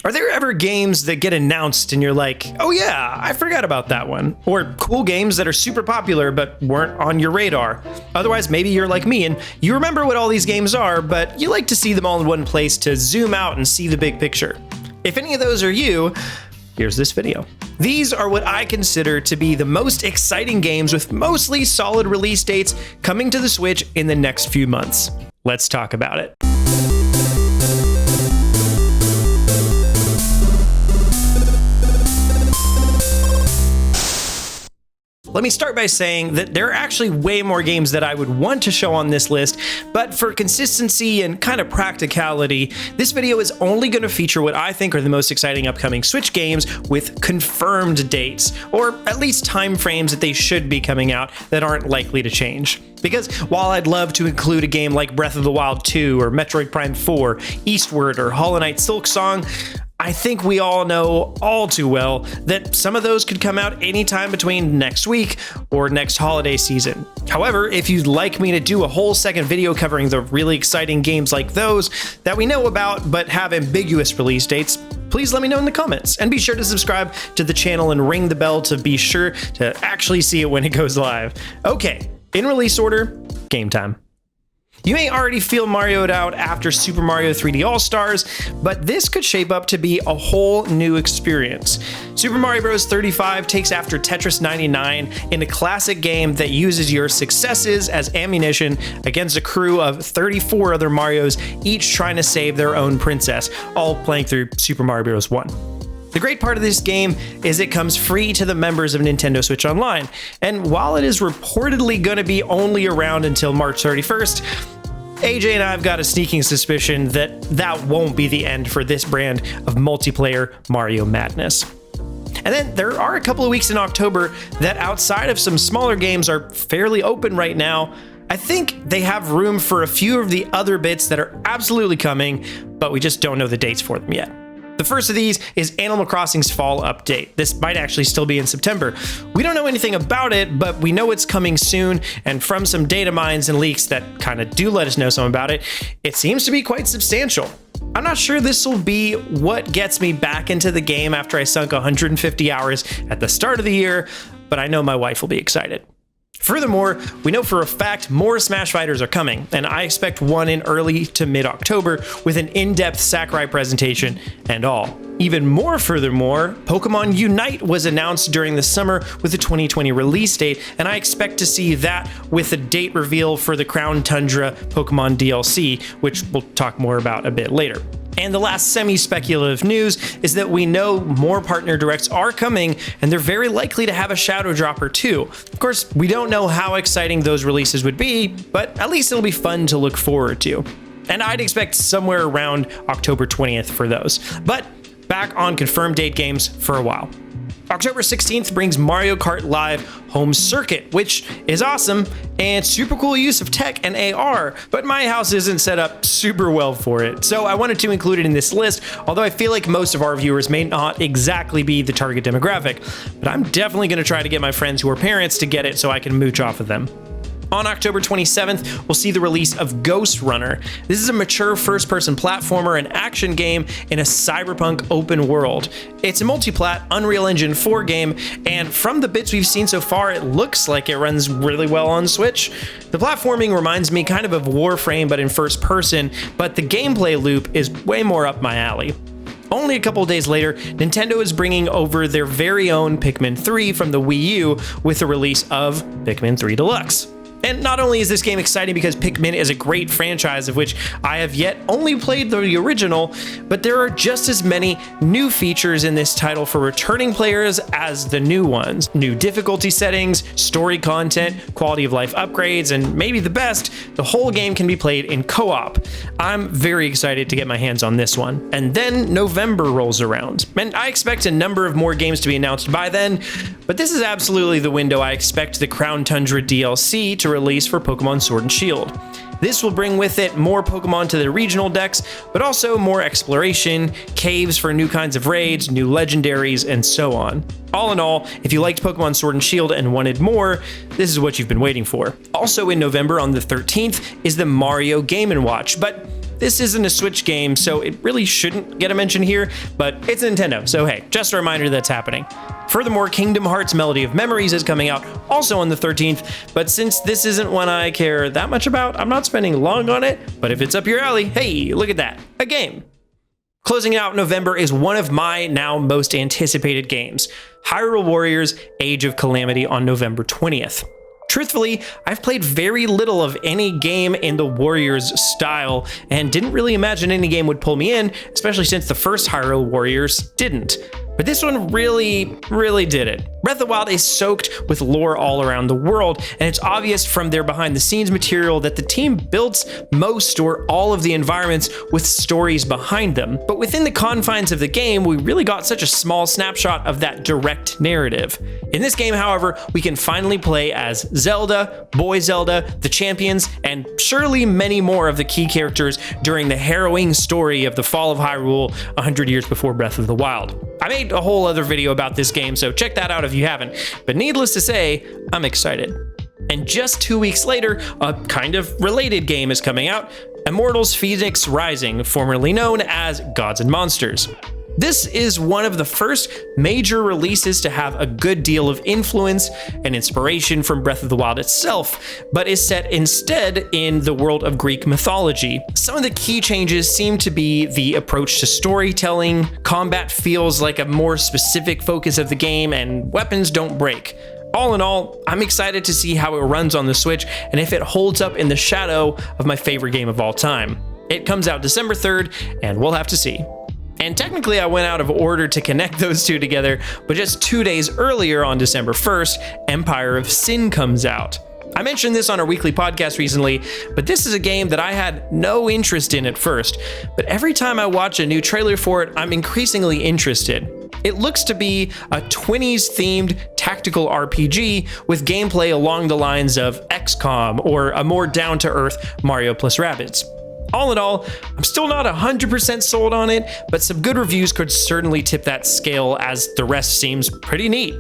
Are there ever games that get announced and you're like, oh yeah, I forgot about that one? Or cool games that are super popular but weren't on your radar? Otherwise, maybe you're like me and you remember what all these games are, but you like to see them all in one place to zoom out and see the big picture. If any of those are you, here's this video. These are what I consider to be the most exciting games with mostly solid release dates coming to the Switch in the next few months. Let's talk about it. Let me start by saying that there are actually way more games that I would want to show on this list, but for consistency and kind of practicality, this video is only going to feature what I think are the most exciting upcoming Switch games with confirmed dates, or at least time frames that they should be coming out that aren't likely to change. Because while I'd love to include a game like Breath of the Wild 2 or Metroid Prime 4, Eastward, or Hollow Knight Silksong, I think we all know all too well that some of those could come out anytime between next week or next holiday season. However, if you'd like me to do a whole second video covering the really exciting games like those that we know about but have ambiguous release dates, please let me know in the comments, and be sure to subscribe to the channel and ring the bell to be sure to actually see it when it goes live. Okay, in release order, game time. You may already feel Mario'd out after Super Mario 3D All-Stars, but this could shape up to be a whole new experience. Super Mario Bros. 35 takes after Tetris 99 in a classic game that uses your successes as ammunition against a crew of 34 other Marios, each trying to save their own princess, all playing through Super Mario Bros. 1. The great part of this game is it comes free to the members of Nintendo Switch Online, and while it is reportedly going to be only around until March 31st, AJ and I have got a sneaking suspicion that that won't be the end for this brand of multiplayer Mario madness. And then there are a couple of weeks in October that, outside of some smaller games, are fairly open right now. I think they have room for a few of the other bits that are absolutely coming, but we just don't know the dates for them yet. The first of these is Animal Crossing's Fall Update. This might actually still be in September. We don't know anything about it, but we know it's coming soon, and from some data mines and leaks that kind of do let us know some about it, it seems to be quite substantial. I'm not sure this will be what gets me back into the game after I sunk 150 hours at the start of the year, but I know my wife will be excited. Furthermore, we know for a fact more Smash Fighters are coming, and I expect one in early to mid-October with an in-depth Sakurai presentation and all. Even more furthermore, Pokemon Unite was announced during the summer with a 2020 release date, and I expect to see that with a date reveal for the Crown Tundra Pokemon DLC, which we'll talk more about a bit later. And the last semi-speculative news is that we know more partner directs are coming, and they're very likely to have a shadow drop or two. Of course, we don't know how exciting those releases would be, but at least it'll be fun to look forward to. And I'd expect somewhere around October 20th for those. But back on confirmed date games for a while. October 16th brings Mario Kart Live Home Circuit, which is awesome and super cool use of tech and AR, but my house isn't set up super well for it, so I wanted to include it in this list, although I feel like most of our viewers may not exactly be the target demographic, but I'm definitely going to try to get my friends who are parents to get it so I can mooch off of them. On October 27th, we'll see the release of Ghostrunner. This is a mature first-person platformer and action game in a cyberpunk open world. It's a multi-plat Unreal Engine 4 game, and from the bits we've seen so far, it looks like it runs really well on Switch. The platforming reminds me kind of Warframe, but in first person, but the gameplay loop is way more up my alley. Only a couple days later, Nintendo is bringing over their very own Pikmin 3 from the Wii U with the release of Pikmin 3 Deluxe. And not only is this game exciting because Pikmin is a great franchise of which I have yet only played the original, but there are just as many new features in this title for returning players as the new ones. New difficulty settings, story content, quality of life upgrades, and maybe the best, the whole game can be played in co-op. I'm very excited to get my hands on this one. And then November rolls around, and I expect a number of more games to be announced by then, but this is absolutely the window I expect the Crown Tundra DLC to release for Pokemon Sword and Shield. This will bring with it more Pokemon to the regional decks, but also more exploration, caves for new kinds of raids, new legendaries, and so on. All in all, if you liked Pokemon Sword and Shield and wanted more, this is what you've been waiting for. Also in November on the 13th is the Mario Game & Watch, but this isn't a Switch game, so it really shouldn't get a mention here, but it's Nintendo, so hey, just a reminder that's happening. Furthermore, Kingdom Hearts Melody of Memories is coming out also on the 13th, but since this isn't one I care that much about, I'm not spending long on it, but if it's up your alley, hey, look at that, a game. Closing out November is one of my now most anticipated games, Hyrule Warriors Age of Calamity on November 20th. Truthfully, I've played very little of any game in the Warriors style and didn't really imagine any game would pull me in, especially since the first Hyrule Warriors didn't. But this one really did it. Breath of the Wild is soaked with lore all around the world, and it's obvious from their behind-the-scenes material that the team built most or all of the environments with stories behind them. But within the confines of the game, we really got such a small snapshot of that direct narrative. In this game, however, we can finally play as Zelda, Boy Zelda, the champions, and surely many more of the key characters during the harrowing story of the fall of Hyrule 100 years before Breath of the Wild. I made a whole other video about this game, so check that out if you haven't, but needless to say, I'm excited. And just 2 weeks later, a kind of related game is coming out, Immortals Fenyx Rising, formerly known as Gods and Monsters. This is one of the first major releases to have a good deal of influence and inspiration from Breath of the Wild itself, but is set instead in the world of Greek mythology. Some of the key changes seem to be the approach to storytelling, combat feels like a more specific focus of the game, and weapons don't break. All in all, I'm excited to see how it runs on the Switch and if it holds up in the shadow of my favorite game of all time. It comes out December 3rd, and we'll have to see. And technically I went out of order to connect those two together, but just 2 days earlier on December 1st, Empire of Sin comes out. I mentioned this on our weekly podcast recently, but this is a game that I had no interest in at first, but every time I watch a new trailer for it, I'm increasingly interested. It looks to be a 20s themed tactical RPG with gameplay along the lines of XCOM or a more down-to-earth Mario plus Rabbids. All in all, I'm still not 100% sold on it, but some good reviews could certainly tip that scale as the rest seems pretty neat.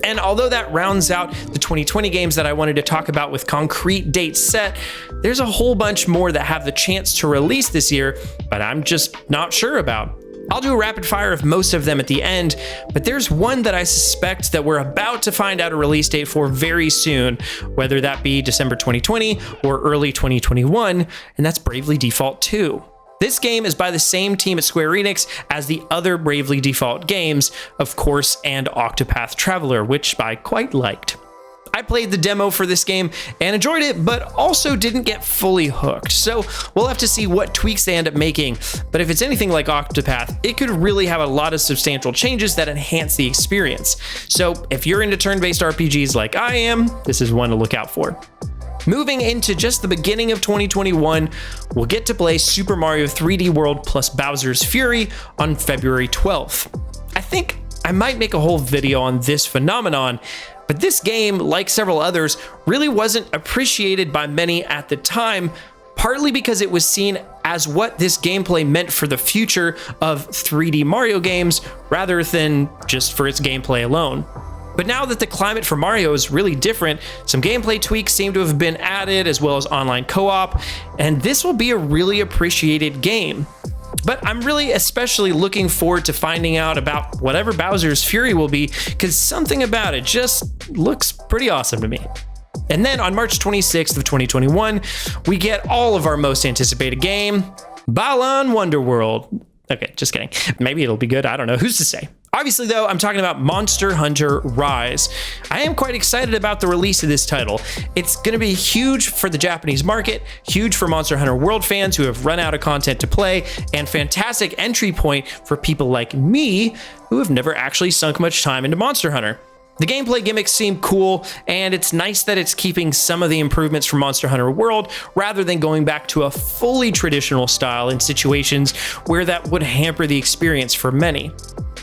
And although that rounds out the 2020 games that I wanted to talk about with concrete dates set, there's a whole bunch more that have the chance to release this year, but I'm just not sure about. I'll do a rapid fire of most of them at the end, but there's one that I suspect that we're about to find out a release date for very soon, whether that be December 2020 or early 2021, and that's Bravely Default 2. This game is by the same team at Square Enix as the other Bravely Default games, of course, and Octopath Traveler, which I quite liked. I played the demo for this game and enjoyed it, but also didn't get fully hooked. So we'll have to see what tweaks they end up making. But if it's anything like Octopath, it could really have a lot of substantial changes that enhance the experience. So if you're into turn-based RPGs like I am, this is one to look out for. Moving into just the beginning of 2021, we'll get to play Super Mario 3D World plus Bowser's Fury on February 12th. I think I might make a whole video on this phenomenon, but this game, like several others, really wasn't appreciated by many at the time, partly because it was seen as what this gameplay meant for the future of 3D Mario games, rather than just for its gameplay alone. But now that the climate for Mario is really different, some gameplay tweaks seem to have been added, as well as online co-op, and this will be a really appreciated game. But I'm really especially looking forward to finding out about whatever Bowser's Fury will be, because something about it just looks pretty awesome to me. And then on March 26th of 2021, we get all of our most anticipated game, Balan Wonderworld. Okay, just kidding. Maybe it'll be good, I don't know, who's to say? Obviously, though, I'm talking about Monster Hunter Rise. I am quite excited about the release of this title. It's going to be huge for the Japanese market, huge for Monster Hunter World fans who have run out of content to play, and fantastic entry point for people like me who have never actually sunk much time into Monster Hunter. The gameplay gimmicks seem cool, and it's nice that it's keeping some of the improvements from Monster Hunter World rather than going back to a fully traditional style in situations where that would hamper the experience for many.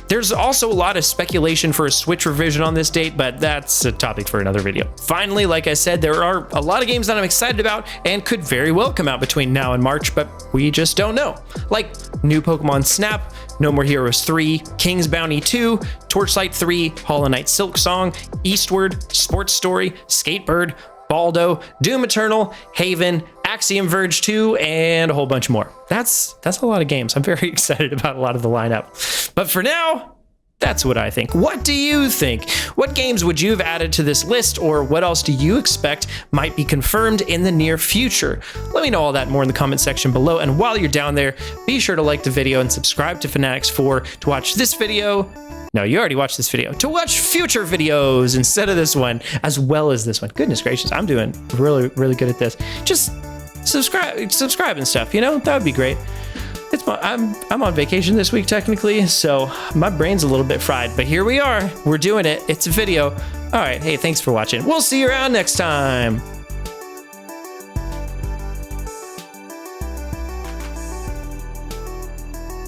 There's also a lot of speculation for a Switch revision on this date, but that's a topic for another video. Finally, like I said, there are a lot of games that I'm excited about and could very well come out between now and March, but we just don't know. Like new Pokemon Snap, No More Heroes 3, King's Bounty 2, Torchlight 3, Hollow Knight Silksong, Eastward, Sports Story, Skatebird, Baldo, Doom Eternal, Haven, Axiom Verge 2, and a whole bunch more. That's a lot of games. I'm very excited about a lot of the lineup. But for now, that's what I think. What do you think? What games would you have added to this list, or what else do you expect might be confirmed in the near future? Let me know all that more in the comment section below, and while you're down there, be sure to like the video and subscribe to fanatixfour to watch this video. No, you already watched this video. To watch future videos instead of this one, as well as this one. Goodness gracious, I'm doing really, really good at this. Just subscribe and stuff, you know? That would be great. I'm on vacation this week technically, so my brain's a little bit fried, but here we are. We're doing it. It's a video. All right, hey, thanks for watching. We'll see you around next time.